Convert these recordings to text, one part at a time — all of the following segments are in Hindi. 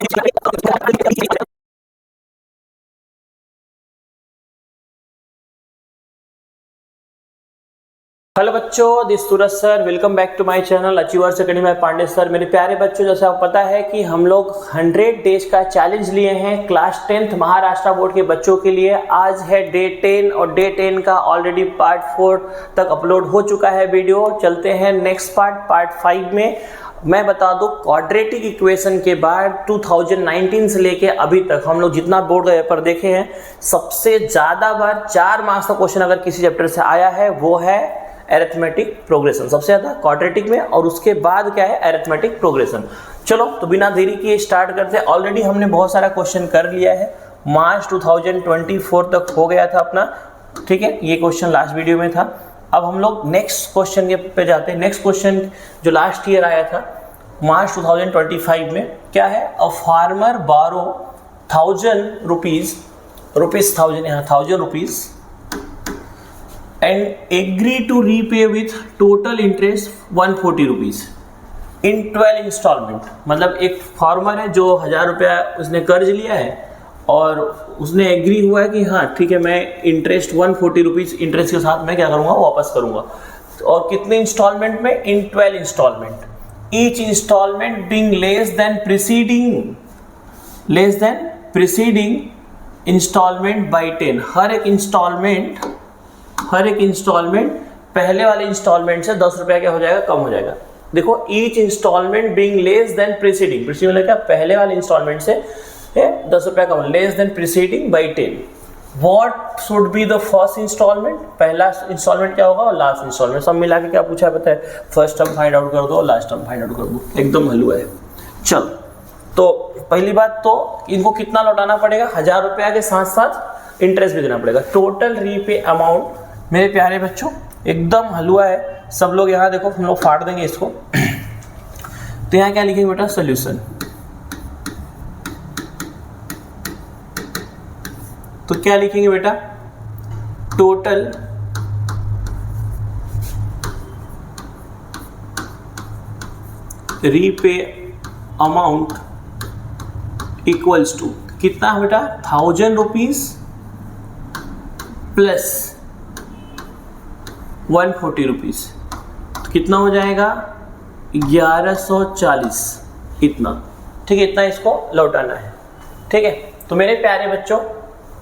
हेलो बच्चों, this Suraj sir, welcome back to my channel Achievers Academy by Pandey sir. मेरे प्यारे बच्चों, जैसे आपको पता है कि हम लोग 100 डेज का चैलेंज लिए हैं क्लास 10th महाराष्ट्र बोर्ड के बच्चों के लिए। आज है डे 10 और डे 10 का ऑलरेडी पार्ट 4 तक अपलोड हो चुका है वीडियो। चलते हैं नेक्स्ट पार्ट 5 में। मैं बता दूं, क्वाड्रेटिक इक्वेशन के बाद 2019 से लेके अभी तक हम लोग जितना बोर्ड का पेपर देखे हैं, सबसे ज्यादा बार 4 मार्क्स का क्वेश्चन अगर किसी चैप्टर से आया है वो है अरिथमेटिक प्रोग्रेशन, सबसे ज्यादा क्वाड्रेटिक में, और उसके बाद क्या है अरिथमेटिक प्रोग्रेशन। चलो तो बिना देरी किए स्टार्ट करते हैं। ऑलरेडी हमने बहुत सारा क्वेश्चन कर लिया है, मार्च 2024 तक हो गया था अपना, ठीक है। ये क्वेश्चन लास्ट वीडियो में था। अब हम लोग नेक्स्ट क्वेश्चन पे जाते हैं। नेक्स्ट क्वेश्चन जो लास्ट ईयर आया था मार्च 2025 में, क्या है, अ farmer borrow 1000 rupees and agree to repay with total interest 140 rupees in 12 instalment. मतलब एक फार्मर है जो 1000 रुपया उसने कर्ज लिया है और उसने एग्री हुआ है कि हाँ ठीक है, मैं इंटरेस्ट 140 रुपीज इंटरेस्ट के साथ मैं क्या करूँगा, वापस करूँगा। और कितने इंस्टॉलमेंट में? In 12 instalment. Each instalment being less than preceding instalment by 10। हर एक इंस्टॉलमेंट पहले वाले इंस्टॉलमेंट से 10 रुपया क्या हो जाएगा, कम हो जाएगा। देखो, each instalment being less than preceding मतलब क्या, पहले वाले इंस्टॉलमेंट से 10 रुपया कम, less than preceding by 10। What should be the first instalment? पहला इंस्टॉलमेंट क्या होगा और लास्ट इंस्टॉलमेंट। सब मिला के क्या पूछा है पता है? फर्स्ट टर्म फाइंड आउट कर दो और लास्ट टर्म फाइंड आउट कर दो, एकदम हलवा है। चल, तो पहली बात तो इनको कितना लौटाना पड़ेगा? 1000 रुपया के साथ साथ इंटरेस्ट भी देना पड़ेगा। टोटल रीपे अमाउंट मेरे प्यारे बच्चों एकदम हलवा है। सब लोग यहाँ देखो, हम लोग फाड़ देंगे इसको। तो यहाँ क्या लिखेंगे बेटा? सोल्यूशन। तो क्या लिखेंगे बेटा? Total repay amount equals to कितना है बेटा? 1000 रुपीज प्लस 140 रुपीज, तो कितना हो जाएगा? 1140, इतना, ठीक है। इतना इसको लौटाना है, ठीक है। तो मेरे प्यारे बच्चों,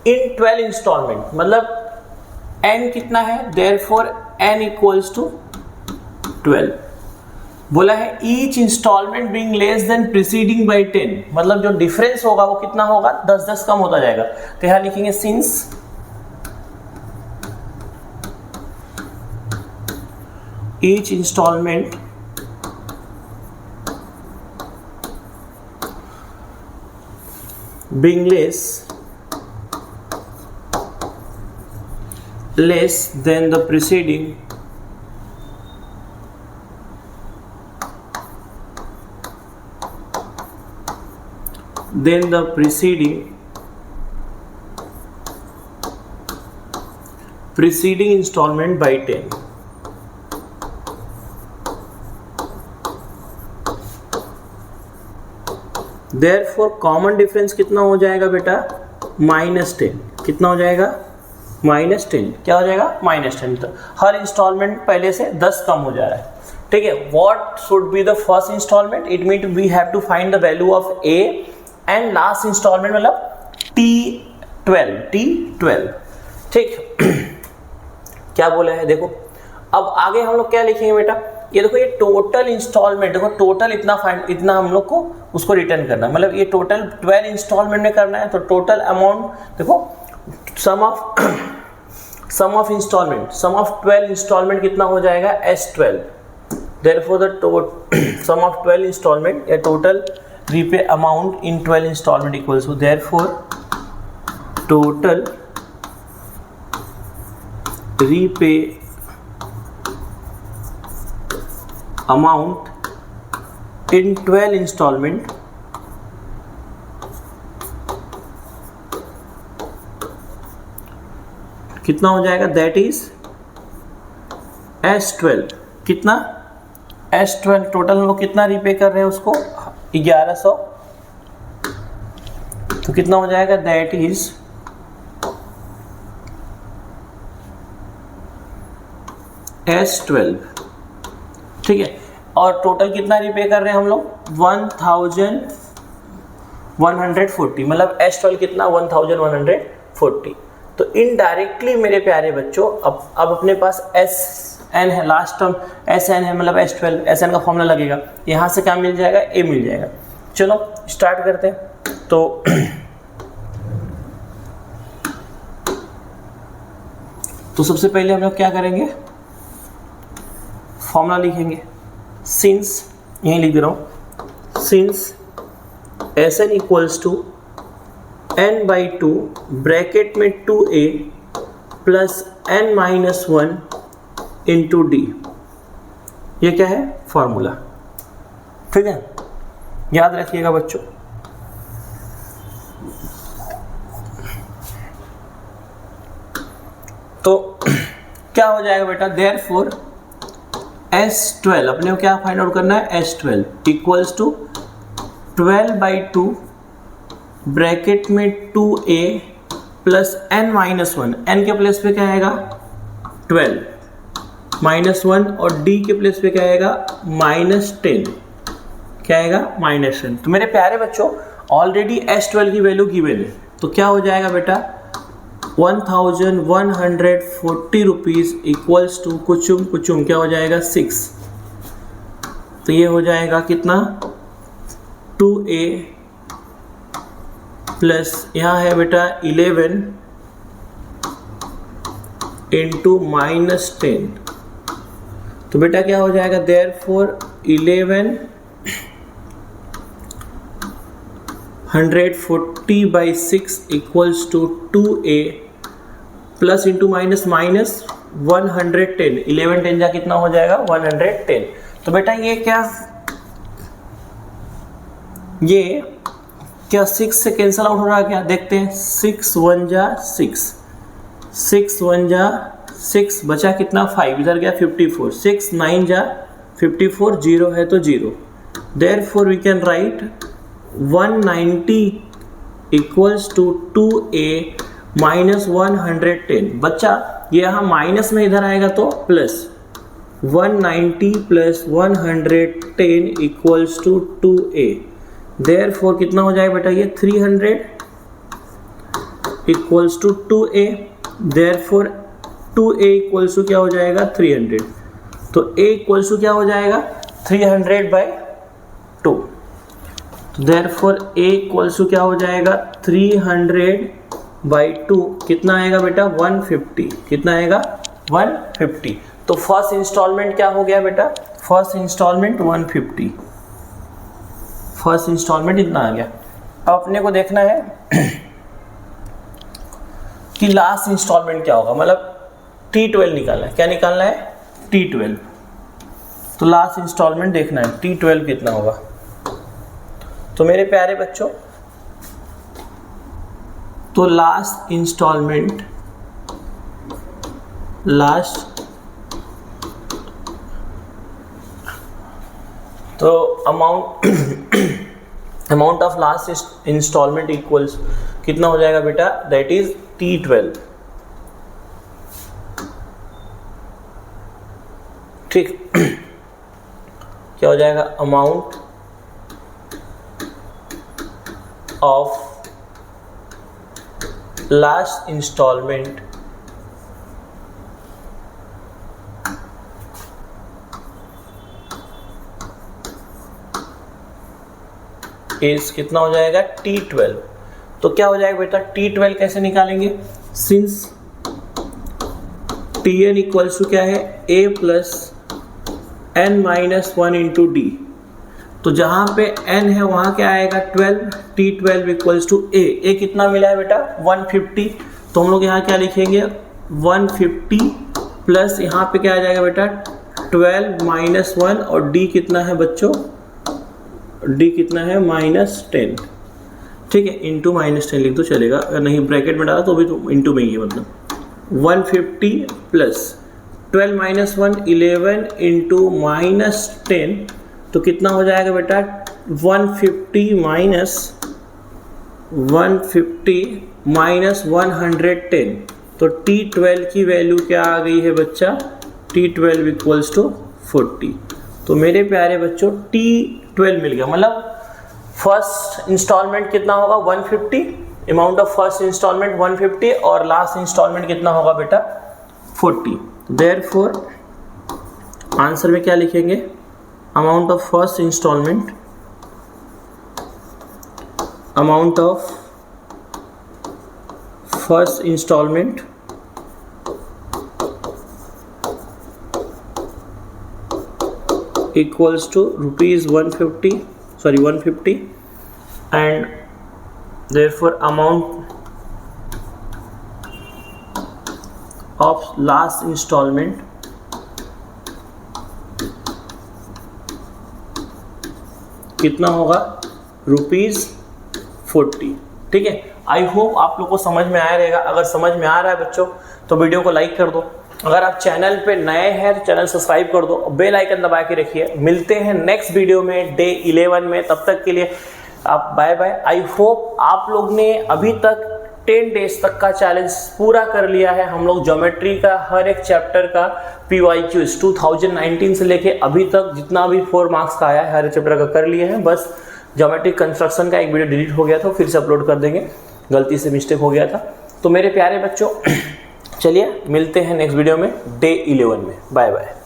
इन 12 इंस्टॉलमेंट मतलब n कितना है? Therefore n equals to 12। बोला है each instalment being less than preceding by 10, मतलब जो डिफरेंस होगा वो कितना होगा? 10-10 कम होता जाएगा। तो यहां लिखेंगे since each installment being less than the preceding preceding installment by 10। Therefore common difference कितना हो जाएगा बेटा? -10। कितना हो जाएगा? -10। क्या हो जाएगा? -10। तो हर इंस्टॉलमेंट पहले से 10 कम हो जा रहा है, ठीक है। What should be the first instalment? It mean we have to find the value of A, and last instalment मतलब T12, ठीक। क्या बोला है देखो। अब आगे हम लोग क्या लिखेंगे बेटा? ये देखो, ये टोटल इंस्टॉलमेंट, देखो टोटल इतना हम लोग को उसको रिटर्न करना है। मतलब ये टोटल 12 इंस्टॉलमेंट में करना है। तो टोटल अमाउंट देखो, सम ऑफ इंस्टॉलमेंट इंस्टॉलमेंट कितना हो जाएगा? S12। Therefore the sum of 12 instalment या total repay amount in 12 instalment equals to, therefore total repay amount in 12 instalment कितना हो जाएगा? That is S12। कितना? S12 टोटल हम लोग कितना रीपे कर रहे हैं उसको? 1140। तो कितना हो जाएगा, दैट इज S12, ठीक है। और टोटल कितना रिपे कर रहे हैं हम लोग, 1140, मतलब S12 कितना 1140। तो इनडायरेक्टली मेरे प्यारे बच्चों अब अपने पास SN है, लास्ट टर्म SN है, मतलब S12, SN का फॉर्मूला लगेगा, यहाँ से क्या मिल जाएगा, A मिल जाएगा। चलो स्टार्ट करते हैं। तो सबसे पहले हम लोग क्या करेंगे, फॉर्मूला लिखेंगे। सिंस, यहीं लिख रहा हूँ, since SN equals to n/2 bracket में 2a plus n-1 into d, ये क्या है, फॉर्मूला, ठीक है, याद रखिएगा बच्चों। तो क्या हो जाएगा बेटा, देयरफॉर S12 अपने को क्या फाइंड आउट करना है, S12 इक्वल्स टू 12/2 ब्रैकेट में 2a प्लस n-1, n के प्लेस पे क्या आएगा 12, -1 और d के प्लेस पे क्या आएगा -10, क्या आएगा -10। तो मेरे प्यारे बच्चों ऑलरेडी S12 की वैल्यू गिवन है, तो क्या हो जाएगा बेटा 1140 रुपीज़ इक्वल्स टू कुचुम क्या हो जाएगा 6। तो ये हो जाएगा कितना 2a प्लस यहाँ है बेटा 11 इंटू -10। तो बेटा क्या हो जाएगा, therefore 1140/6 equals to 2a plus into minus 110, 11 10 जा कितना हो जाएगा 110। तो बेटा ये क्या 6 से कैंसिल आउट हो रहा है क्या, देखते हैं। 6 1 जा 6, 6 1 जा 6, बचा कितना 5, इधर गया 54, 6 9 जा 54, 0 है तो 0, therefore we can write 190 equals to 2a minus 110। बच्चा ये यहाँ माइनस में इधर आएगा तो plus 190 plus 110 equals to 2a, therefore कितना हो जाएगा बेटा ये 300 equals to 2a, therefore 2a equals to क्या हो जाएगा 300। तो a इक्वल्स टू क्या हो जाएगा 300/2, देयरफॉर a इक्वल्स टू क्या हो जाएगा 300/2, कितना आएगा बेटा 150, कितना आएगा 150। तो फर्स्ट इंस्टॉलमेंट क्या हो गया बेटा, फर्स्ट इंस्टॉलमेंट 150, फर्स्ट इंस्टॉलमेंट इतना आ गया। अब अपने को देखना है कि लास्ट इंस्टॉलमेंट क्या होगा, मतलब T12 निकालना है, क्या निकालना है T12। तो लास्ट इंस्टॉलमेंट देखना है T12 कितना होगा। तो मेरे प्यारे बच्चों तो लास्ट इंस्टॉलमेंट, तो amount of last instalment equals कितना हो जाएगा बेटा, दैट इज T12, ठीक। क्या हो जाएगा, amount of last instalment is कितना हो जाएगा T12। तो क्या हो जाएगा बेटा T12 कैसे निकालेंगे, सिंस Tn इक्वल्स टू क्या है a plus n-1 into d, तो जहां पे n है वहां क्या आएगा 12, T12 इक्वल्स टू a कितना मिला है बेटा 150। तो हम लोग यहाँ क्या लिखेंगे 150 प्लस यहाँ पे क्या आ जाएगा बेटा 12 -1 और d कितना है बच्चों, d कितना है -10, ठीक है, इंटू -10 लिख दो चलेगा, अगर नहीं ब्रैकेट में डाला तो भी तो इंटू में ही है, मतलब 150 प्लस 12 -1 11 इंटू -10, तो कितना हो जाएगा बेटा 150 माइनस 150 माइनस 110, तो T12 की वैल्यू क्या आ गई है बच्चा, T12 इक्वल्स टू 40। तो मेरे प्यारे बच्चों T12 मिल गया, मतलब फर्स्ट इंस्टॉलमेंट कितना होगा 150, अमाउंट ऑफ फर्स्ट इंस्टॉलमेंट 150 और लास्ट इंस्टॉलमेंट कितना होगा बेटा 40। देयरफॉर आंसर में क्या लिखेंगे, amount of first instalment, amount of first instalment equals to ₹150 and therefore amount of last installment कितना होगा ₹40। ठीक है, आई होप आप लोग को समझ में आया रहेगा। अगर समझ में आ रहा है बच्चों तो वीडियो को लाइक कर दो, अगर आप चैनल पे नए हैं तो चैनल सब्सक्राइब कर दो, बेल आइकन दबा के रखिए। मिलते हैं नेक्स्ट वीडियो में डे 11 में, तब तक के लिए आप बाय बाय। आई होप आप लोग ने अभी तक 10 डेज तक का चैलेंज पूरा कर लिया है। हम लोग ज्योमेट्री का हर एक चैप्टर का PYQs 2019 से लेके अभी तक जितना भी 4 मार्क्स का आया है हर एक चैप्टर का कर लिए हैं। बस ज्योमेट्री कंस्ट्रक्शन का एक वीडियो डिलीट हो गया था, फिर से अपलोड कर देंगे, गलती से मिस्टेक हो गया था। तो मेरे प्यारे बच्चों चलिए मिलते हैं नेक्स्ट वीडियो में डे 11 में, बाय बाय।